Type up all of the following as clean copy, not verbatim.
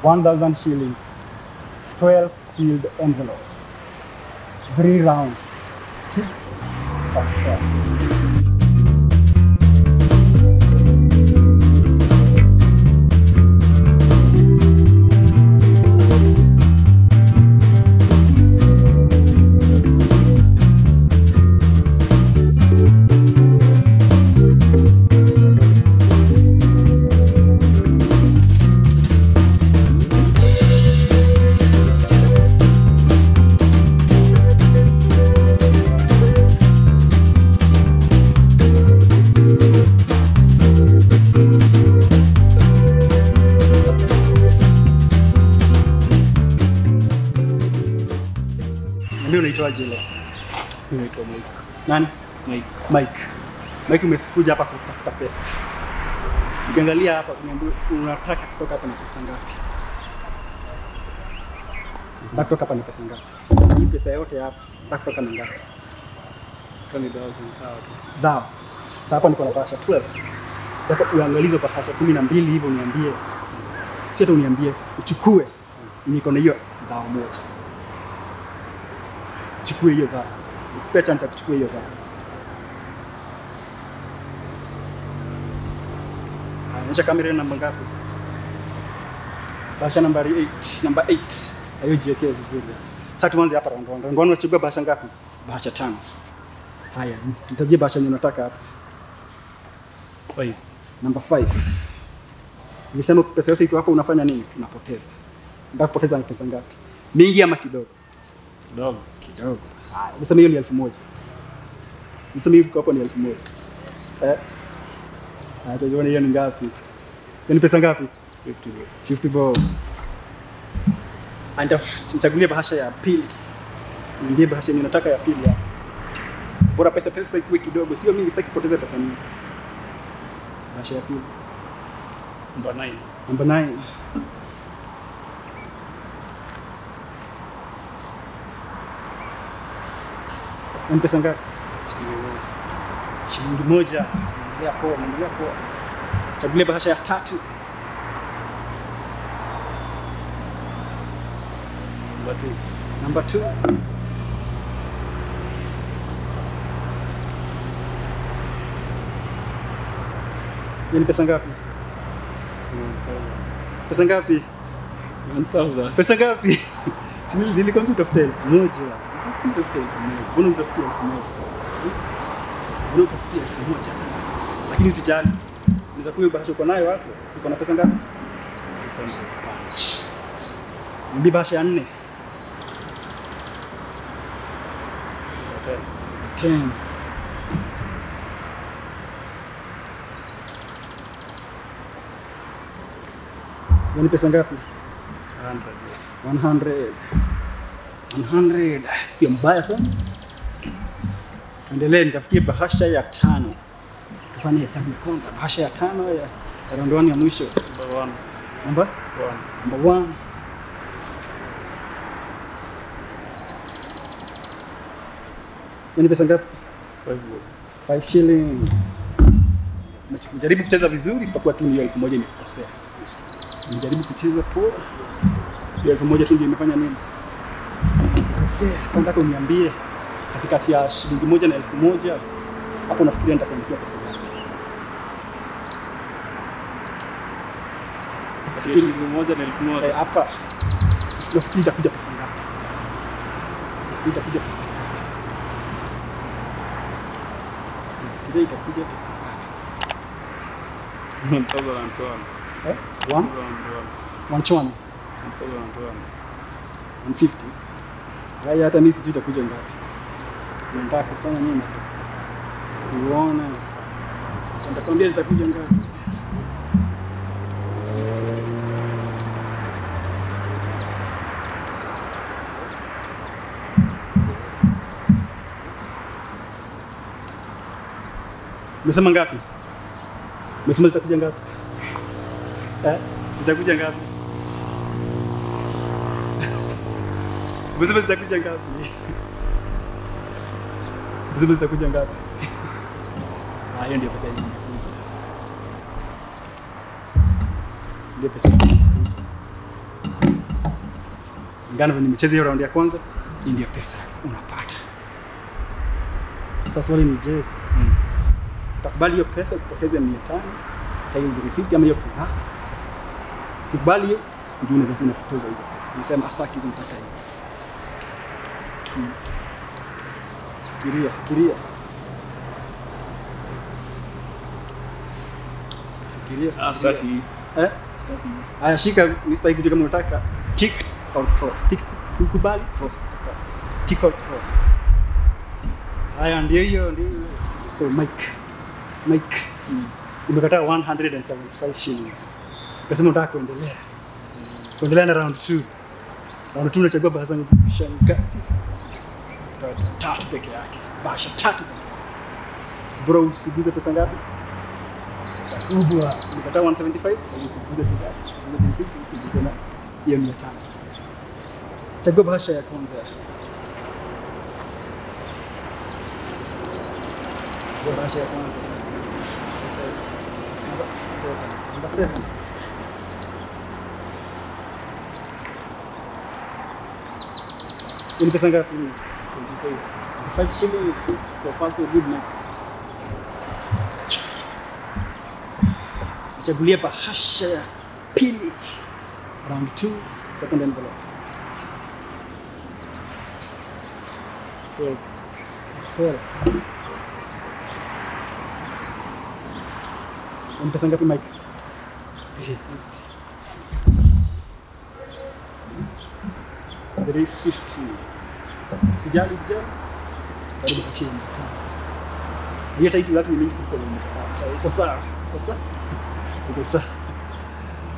1,000 shillings, 12 sealed envelopes, 3 rounds, tick of cross. Mimi unaitwaje leo? Mimi naitwa Mike. Nani? Mike. Mike umesikuja hapa kutafuta pesa. Ukiangalia hapa unataka kutoka hapa na pesa ngapi? Unataka kutoka hapa na pesa ngapi? Hii pesa yote hapa, unataka kutoka na ngapi? 20,000 sawa tu. Sawa. Sasa hapa niko na bahasha 12. Nataka uangalize bahasha 12 hivyo uniambie. Sio tu uniambie, uchukue. Niko na hiyo dhao moja. Chukue hiyo dhao. Nikupe chance ya kuchukua hiyo dhao. Onyesha kamera namba ngapi? Bahasha nambari 8, number 8. Hayo jiwekee vizuri. Sasa tuanze hapa round 1. Round 1 unachukua bahasha ngapi? Bahasha 5. Haya, nitajie bahasha yenye unataka hapa. 5. Number 5. Nilisema pesa yote iko hapo unafanya nini? Unapoteza. Unataka kupoteza pesa ngapi? Mingi ama kidogo? Kidogo. Kidogo. Haya, nisema hiyo ni 1,000. Nisema hiyo hapo ni 1,000. Tuone hiyo ni ngapi? Ni pesa ngapi? 50 bob. 50 bob. Nichagulie bahasha ya pili. Niambie bahasha yenye nataka ya pili hapa. Bora pesa ikuwe kidogo, sio mingi, sitaki kupoteza pesa mingi. Bahasha ya pili. Number 9. Number 9. Ni pesa ngapi? Shilingi moja. Endelea poa. Chagulie bahasha ya 3. Number 2. Ni pesa ngapi? Pesa ngapi? 1,000. Pesa ngapi? Nilikwambia utafute 1,000. Utafute 1,000. Mbona utafikia 1,000? Mbona utafikia 1,000? Lakini usijali. Unaweza kuwa bahasha uko nayo hapo. Uko na pesa ngapi? Ni bahasha ya 4. 10. Ni pesa ngapi? 100. Sio mbaya sana. Tuendelee, nitafikie bahasha ya 5. Tufanye hesabu kwanza. Bahasha ya 5 ya round 1 ya mwisho. Number 1. Ni pesa ngapi? 5 shilling. Jaribu kucheza vizuri, isipokuwa tu hiyo 1,000 imekukosea. Nijaribu kucheza poa. Hiyo 1,000 tu ndio imefanya nini? Sasa nataka uniambie katikati ya shilingi 1 na 1,000 hapo nafikiria nitakuandikia pesa ngapi? Shilingi 1 na 1,000. Hapa nafikiri itakuja pesa ngapi? Itakuja pesa ngapi? 150. Haya, hata mimi sijui itakuja ngapi. Nataka kufanya nini? Uone. Nitakwambia itakuja ngapi. Umesema ngapi? Umesema itakuja ngapi? Itakuja ngapi? Umesema zitakuja ngapi? Umesema zitakuja ngapi? Hiyo ndio pesa yenyewe. Ndio pesa yenyewe. Ngano nimecheza hiyo round ya kwanza, hii ndio pesa unapata. Sasa swali ni je, utakubali hiyo pesa kupoteza 500 hayo 50 ama hiyo flat? Ukubali hiyo, ndio unaweza kupoteza hizo pesa. Nisema astaki hizo mpaka hiyo. Fikiria. Astaki. Haya, shika mistake kujua kama unataka tick or cross. Tick ukubali, cross. Tick or cross. Haya ndio hiyo. So Mike. Umekataa 175 shillings. Kasema unataka kuendelea na round 2. Round 2 unachagua bahasha shanka. Tatu peke yake. Bahasha tatu. Bro, usiguze pesa ngapi? Sasa kubwa. Umekataa 175, usiguze pesa ngapi? Usiguze na hiyo 500. Chagua bahasha ya kwanza. Bahasha ya kwanza. Number 7. Ini pesa ngapi? 25 shillings. So far so good, man. Chagulia bahasha ya pili. Round 2, second envelope. 12. Ini pesa ngapi, Mike? 350. Usijali. Karibu kuchini. Hiyo title yako ni mingi kuliko ile. Sasa uko sawa.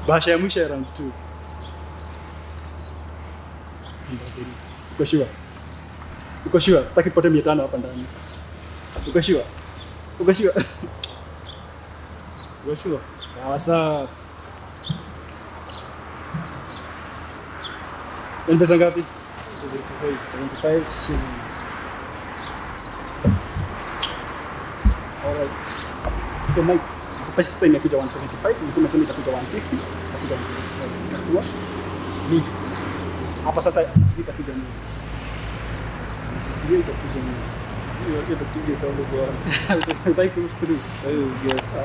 Bahasha ya mwisho ya round 2. Uko sure? Sitaki tupate 500 hapa ndani. Uko sure? Sawa. Ni pesa ngapi? 75 shillings. Alright. So Mike, pesa sasa imekuja 175, nilikuwa nasema itakuja 150, itakuja 175. Itakuwa mingi. Hapa sasa itakuja nini? Hiyo itakuja nini? Hiyo itakuja sawa kwa. Utaki kufikiri? Yes.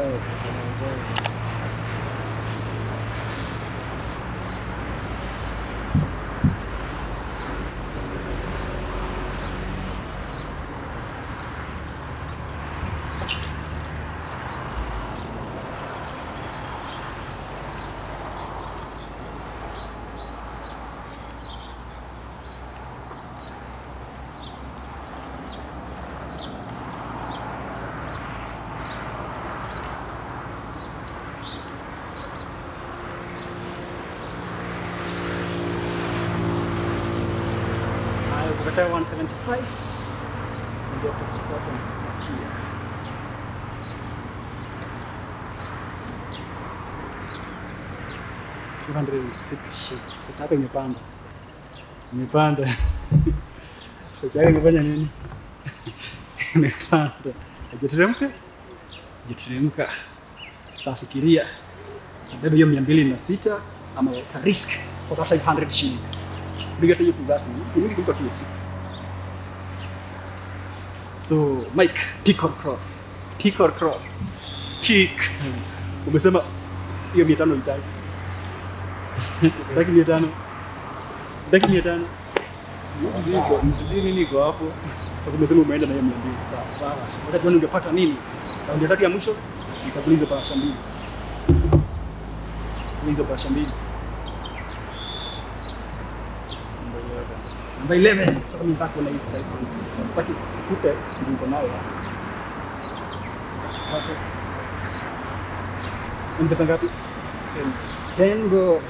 Ukikataa 175 ndio pesa sasa nipatia. $206. Pesa yako imepanda. Pesa yako imefanya nini? Imepanda. Hajateremka. Sasa fikiria. Bebe hiyo 206 ama risk for that 500 shillings. Bigger to you to that. You need to go to your 6. So, Mike, tick or cross? Tick. Umesema hiyo 500 itaki. Utaki 500? Msubiri niko hapo. Sasa umesema umeenda na hiyo 200. Sawa. Wakati wewe ungepata nini? Round ya tatu ya mwisho nitakuuliza bahasha mbili. Number 11. Sasa mimi mpaka na hiyo 500. Sasa sitaki kukute niko nayo. Okay. Ni pesa ngapi? 10 bro.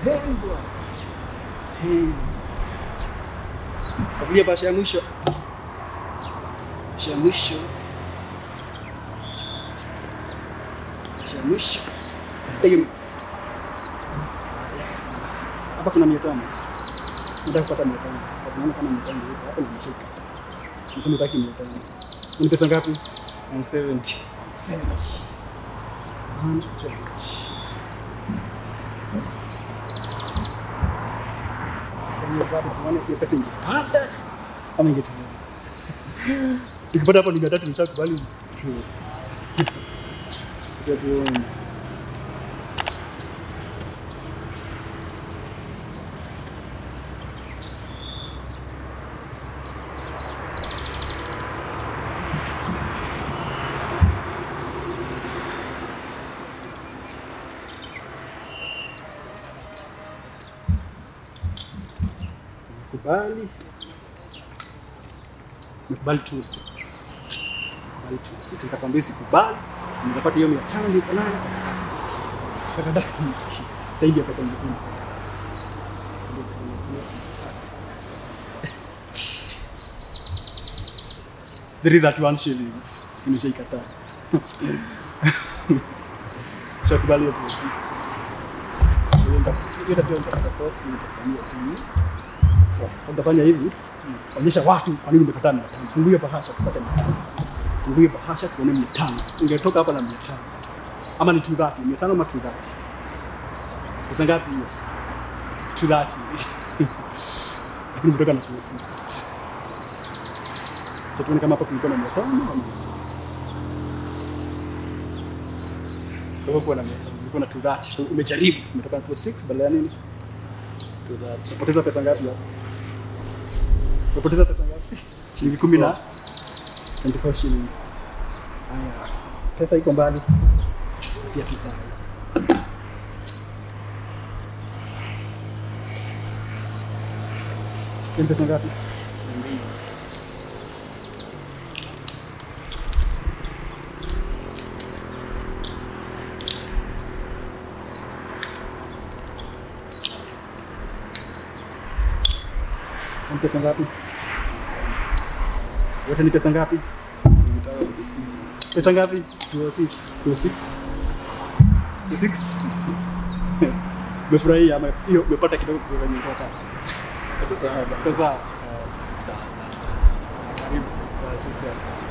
Chagulia bahasha ya mwisho. Hapa kuna 500. Nataka kupata 500. Naona kama 500 hizo hapo na mcheka. Nasema utaki 500. Ni pesa ngapi? 170. 170. tufanyie hesabu tuone hiyo pesa ingepanda ama ingetumia. Tukipata hapo ni 300 nishakubali truce. Ndio Kubali 26. Kubali 26 nikakwambia sikubali. Nitapata hiyo 500 niko nayo. Nataka kumsikia. Zaidi ya pesa nilikuwa napata. Ndio pesa nilikuwa napata. 331 shillings. Nimeshaikataa. Shakubali hiyo 26. Hiyo sio nitapata post nitafanyia tu. Sasa nitafanya hivi. Onyesha watu kwa nini umekataa 500. Fungue bahasha tupate 500. Fungue bahasha tuone 500. Ungetoka hapa na 500. Ama ni 230, 500 ama 230. Pesa ngapi hiyo? 230. Lakini umetoka na 26. Tuone kama hapa kulikuwa na 500 ama kwa na 500. Kulikuwa na 230. Umejaribu, umetoka na 26 badala ya nini? 230. Unapoteza pesa ngapi hapo? Unapoteza pesa ngapi? Shilingi 10 na 24 shillings. Haya. Pesa iko mbali. Tia tu sana. Ni pesa ngapi? Ni pesa ngapi? Wote ni pesa ngapi? Pesa ngapi? 26. Umefurahia ama hiyo umepata kidogo kutoka nyumbani? Pesa. Sawa. Karibu. Shukrani.